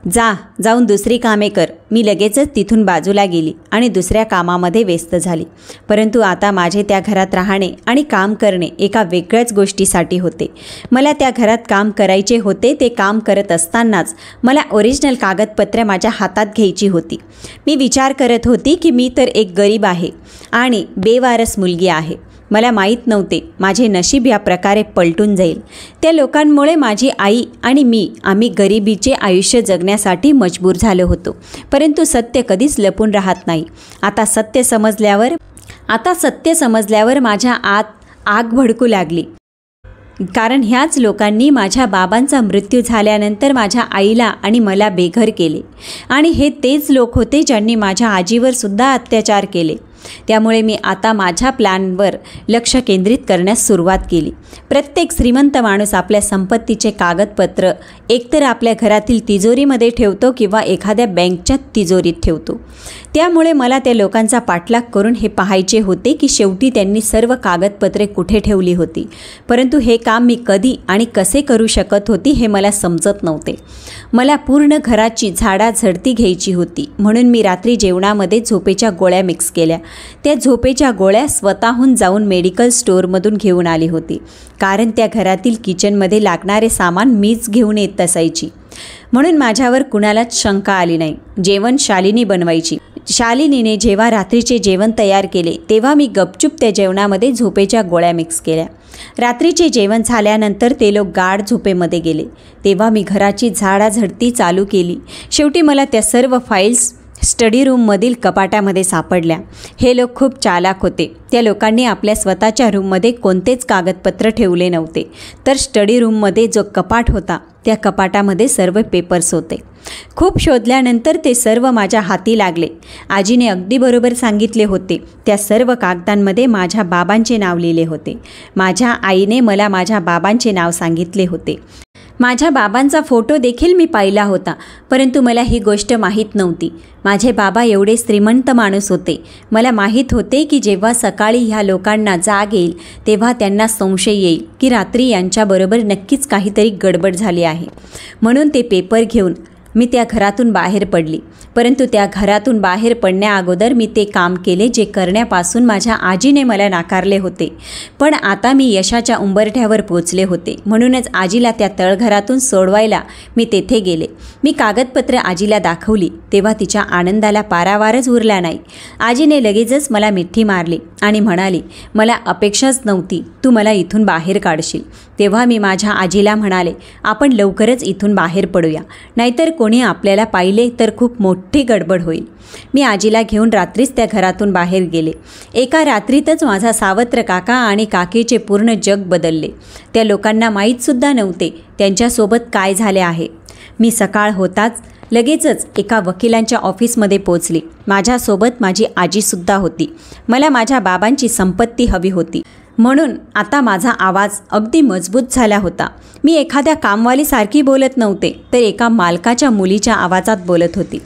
जाऊन दुसरी कामे कर. मी लगेचच तिथून बाजूला गेली आणि दुसऱ्या कामामध्ये व्यस्त झाली. परंतु आता माझे त्या घरात राहणे आणि काम करणे एका वेगळ्याच गोष्टीसाठी होते. मला त्या घरात काम करायचे होते. ते काम करत असतानाच मला ओरिजिनल कागदपत्रे माझ्या हातात घ्यायची होती. मी विचार करत होती की मी तर एक गरीब आहे आणि बेवारस मुलगी आहे. मला माहीत नव्हते माझे नशीब या प्रकारे पलटून जाईल. त्या लोकांमुळे माझी आई आणि आम्ही गरिबीचे आयुष्य जगण्यासाठी मजबूर झालो होतो. परंतु सत्य कधीच लपून राहत नाही. आता सत्य समजल्यावर माझ्या आत आग भडकू लागली. कारण ह्याच लोकांनी माझ्या बाबांचा मृत्यू झाल्यानंतर माझ्या आईला आणि मला बेघर केले. आणि हे तेच लोक होते ज्यांनी माझ्या आजीवर सुद्धा अत्याचार केले. त्यामुळे मी आता माझ्या प्लॅनवर लक्ष केंद्रित करण्यास सुरुवात केली. प्रत्येक श्रीमंत माणूस आपल्या संपत्तीचे कागदपत्र एकतर आपल्या घरातील तिजोरीमध्ये ठेवतो किंवा एखाद्या बँकच्या तिजोरीत ठेवतो. त्यामुळे मला त्या लोकांचा पाठलाग करून हे पाहायचे होते की शेवटी त्यांनी सर्व कागदपत्रे कुठे ठेवली होती. परंतु हे काम मी कधी आणि कसे करू शकत होती हे मला समजत नव्हते. मला पूर्ण घराची झाडाझडती घ्यायची होती. म्हणून मी रात्री जेवणामध्ये झोपेच्या गोळ्या मिक्स केल्या. त्या झोपेच्या गोळ्या स्वतःहून जाऊन मेडिकल स्टोअरमधून घेऊन आली होती. कारण त्या घरातील किचनमध्ये लागणारे सामान मीच घेऊन येत असायची. म्हणून माझ्यावर कुणालाच शंका आली नाही. जेवण शालिनी बनवायची. शालिनीने जेव्हा रात्रीचे जेवण तयार केले तेव्हा मी गपचूप त्या जेवणामध्ये झोपेच्या गोळ्या मिक्स केल्या. रात्रीचे जेवण झाल्यानंतर ते लोक गाढ झोपेमध्ये गेले. तेव्हा मी घराची झाडाझडती चालू केली. शेवटी मला त्या सर्व फाईल्स स्टडी रूममधील कपाटामध्ये सापडल्या. हे लोक खूप चालाक होते. त्या लोकांनी आपल्या स्वतःच्या रूममध्ये कोणतेच कागदपत्र ठेवले नव्हते. तर स्टडी रूममध्ये जो कपाट होता त्या कपाटामध्ये सर्व पेपर्स होते. खूप शोधल्यानंतर ते सर्व माझ्या हाती लागले. आजीने अगदी बरोबर सांगितले होते. त्या सर्व कागदांमध्ये माझ्या बाबांचे नाव लिहिले होते. माझ्या आईने मला माझ्या बाबांचे नाव सांगितले होते. माझ्या बाबांचा फोटो देखील मी पाहिला होता. परंतु मला ही गोष्ट माहीत नव्हती. माझे बाबा एवढे श्रीमंत माणूस होते. मला माहीत होते की जेव्हा सकाळी ह्या लोकांना जाग येईल तेव्हा त्यांना संशय येईल की रात्री यांच्याबरोबर नक्कीच काहीतरी गडबड झाली आहे. म्हणून ते पेपर घेऊन मी त्या घरातून बाहेर पडली. परंतु त्या घरातून बाहेर पडण्याअगोदर मी ते काम केले जे करण्यापासून माझ्या आजीने मला नाकारले होते. पण आता मी यशाच्या उंबरठ्यावर पोचले होते. म्हणूनच आजीला त्या तळघरातून सोडवायला मी तेथे गेले. मी कागदपत्र आजीला दाखवली तेव्हा तिच्या आनंदाला पारावारच उरला नाही. आजीने लगेचच मला मिठी मारली आणि म्हणाली, मला अपेक्षाच नव्हती तू मला इथून बाहेर काढशील. तेव्हा मी माझ्या आजीला म्हणाले, आपण लवकरच इथून बाहेर पडूया, नाहीतर कोणी आपल्याला पाहिले तर खूप मोठी गडबड होईल. मी आजीला घेऊन रात्रीच त्या घरातून बाहेर गेले. एका रात्रीतच माझा सावत्र काका आणि काकीचे पूर्ण जग बदलले. त्या लोकांना माहीतसुद्धा नव्हते त्यांच्यासोबत काय झाले आहे. मी सकाळ होताच लगेचच एका वकिलांच्या ऑफिसमध्ये पोचली. माझ्यासोबत माझी आजीसुद्धा होती. मला माझ्या बाबांची संपत्ती हवी होती. म्हणून आता माझा आवाज अगदी मजबूत झाला होता. मी एखाद्या कामवालीसारखी बोलत नव्हते, तर एका मालकाच्या मुलीच्या आवाजात बोलत होती.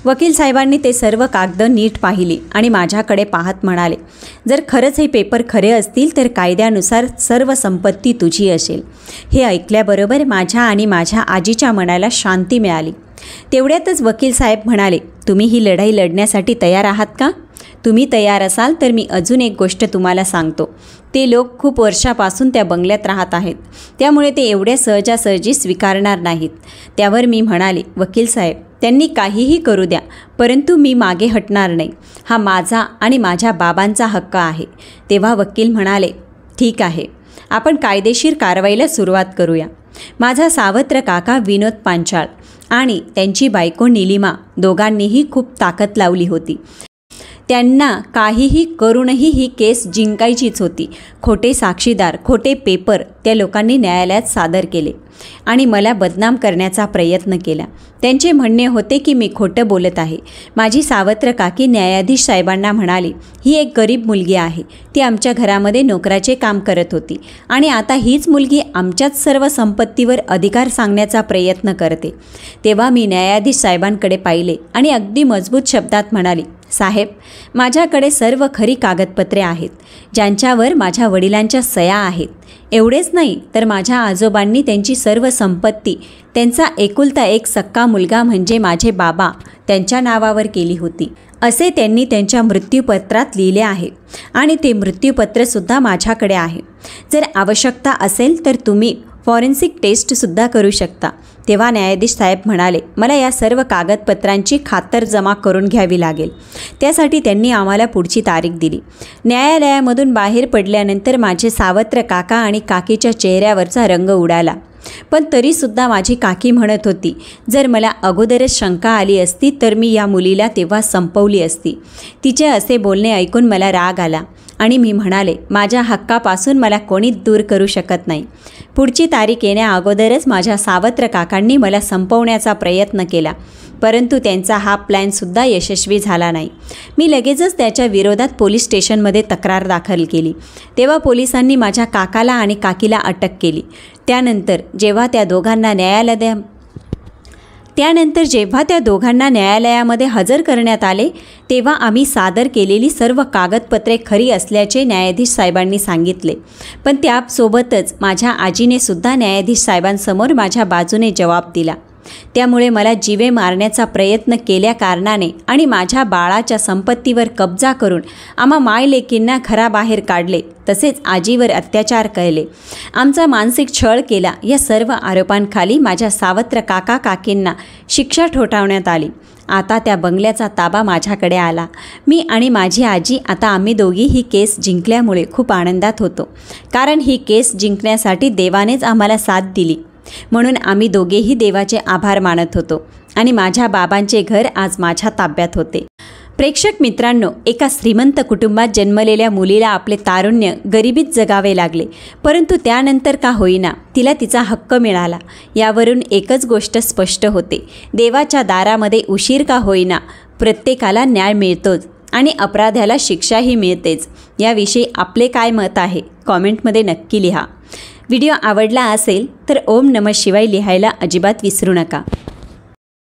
वकील साहेबांनी ते सर्व कागद नीट पाहिली आणि माझ्याकडे पाहत म्हणाले, जर खरंच हे पेपर खरे असतील तर कायद्यानुसार सर्व संपत्ती तुझी असेल. हे ऐकल्याबरोबर माझ्या आणि माझ्या आजीच्या मनाला शांती मिळाली. तेवढ्यातच वकील साहेब म्हणाले, तुम्ही ही लढाई लढण्यासाठी तयार आहात का? तुम्ही तयार असाल तर मी अजून एक गोष्ट तुम्हाला सांगतो. ते लोक खूप वर्षापासून त्या बंगल्यात राहत आहेत, त्यामुळे ते एवढ्या सहजासहजी स्वीकारणार नाहीत. त्यावर मी म्हणाले, वकील साहेब, त्यांनी काहीही करू द्या, परंतु मी मागे हटणार नाही. हा माझा आणि माझ्या बाबांचा हक्क आहे. तेव्हा वकील म्हणाले, ठीक आहे, आपण कायदेशीर कारवाईला सुरुवात करूया. माझा सावत्र काका विनोद पांचाळ आणि त्यांची बायको निलिमा दोघांनीही खूप ताकद लावली होती. त्यांना काहीही करूनही ही केस जिंकायचीच होती. खोटे साक्षीदार, खोटे पेपर त्या लोकांनी न्यायालयात सादर केले आणि मला बदनाम करण्याचा प्रयत्न केला. त्यांचे म्हणणे होते की मी खोटं बोलत आहे. माझी सावत्र काकी न्यायाधीश साहेबांना म्हणाली, ही एक गरीब मुलगी आहे. ती आमच्या घरामध्ये नोकराचे काम करत होती आणि आता हीच मुलगी आमच्याच सर्व संपत्तीवर अधिकार सांगण्याचा प्रयत्न करते. तेव्हा मी न्यायाधीश साहेबांकडे पाहिले आणि अगदी मजबूत शब्दात म्हणाली, साहेब, माझ्याकडे सर्व खरी कागदपत्रे आहेत, ज्यांच्यावर माझ्या वडिलांच्या सह्या आहेत. एवढेच नाही तर माझ्या आजोबांनी त्यांची सर्व संपत्ती त्यांचा एकुलता एक सक्का मुलगा म्हणजे माझे बाबा त्यांच्या नावावर केली होती, असे त्यांनी त्यांच्या मृत्यूपत्रात लिहिले आहे आणि ते मृत्यूपत्रसुद्धा माझ्याकडे आहे. जर आवश्यकता असेल तर तुम्ही फॉरेन्सिक टेस्टसुद्धा करू शकता. तेव्हा न्यायाधीश साहेब म्हणाले, मला या सर्व कागदपत्रांची खातरजमा करून घ्यावी लागेल. त्यासाठी त्यांनी आम्हाला पुढची तारीख दिली. न्यायालयामधून बाहेर पडल्यानंतर माझे सावत्र काका आणि काकीच्या चेहऱ्यावरचा रंग उडाला. पण तरीसुद्धा माझी काकी म्हणत होती, जर मला अगोदरच शंका आली असती तर मी या मुलीला तेव्हा संपवली असती. तिचे असे बोलणे ऐकून मला राग आला आणि मी म्हणाले, माझ्या हक्कापासून मला कोणीच दूर करू शकत नाही. पुढची तारीख येण्या अगोदरच माझ्या सावत्र काकांनी मला संपवण्याचा प्रयत्न केला, परंतु त्यांचा हा प्लॅनसुद्धा यशस्वी झाला नाही. मी लगेचच त्याच्या विरोधात पोलीस स्टेशनमध्ये तक्रार दाखल केली. तेव्हा पोलिसांनी माझ्या काकाला आणि काकीला अटक केली. त्यानंतर जेव्हा त्या दोघांना न्यायालयामध्ये हजर करण्यात आले तेव्हा आम्ही सादर केलेली सर्व कागदपत्रे खरी असल्याचे न्यायाधीश साहेबांनी सांगितले. पण त्यासोबतच माझ्या आजीने सुद्धा न्यायाधीश साहेबांसमोर माझ्या बाजूने जबाब दिला. त्यामुळे मला जीवे मारण्याचा प्रयत्न केल्याकारणाने आणि माझ्या बाळाच्या संपत्तीवर कब्जा करून आम्हा मायलेकींना घराबाहेर काढले, तसेच आजीवर अत्याचार केले, आमचा मानसिक छळ केला. या सर्व आरोपांखाली माझ्या सावत्र काका काकींना शिक्षा ठोठावण्यात आली. आता त्या बंगल्याचा ताबा माझ्याकडे आला. मी आणि माझी आजी आता आम्ही दोघी ही केस जिंकल्यामुळे खूप आनंदात होतो, कारण ही केस जिंकण्यासाठी देवानेच आम्हाला साथ दिली. म्हणून आम्ही दोघेही देवाचे आभार मानत होतो आणि माझ्या बाबांचे घर आज माझ्या ताब्यात होते. प्रेक्षक मित्रांनो, एका श्रीमंत कुटुंबात जन्मलेल्या मुलीला आपले तारुण्य गरिबीत जगावे लागले, परंतु त्यानंतर का होईना तिला तिचा हक्क मिळाला. यावरून एकच गोष्ट स्पष्ट होते, देवाच्या दारामध्ये उशीर का होईना प्रत्येकाला न्याय मिळतोच आणि अपराध्याला शिक्षाही मिळतेच. याविषयी आपले काय मत आहे कॉमेंटमध्ये नक्की लिहा. व्हिडिओ आवडला असेल तर ओम नमः शिवाय लिहायला अजिबात विसरू नका.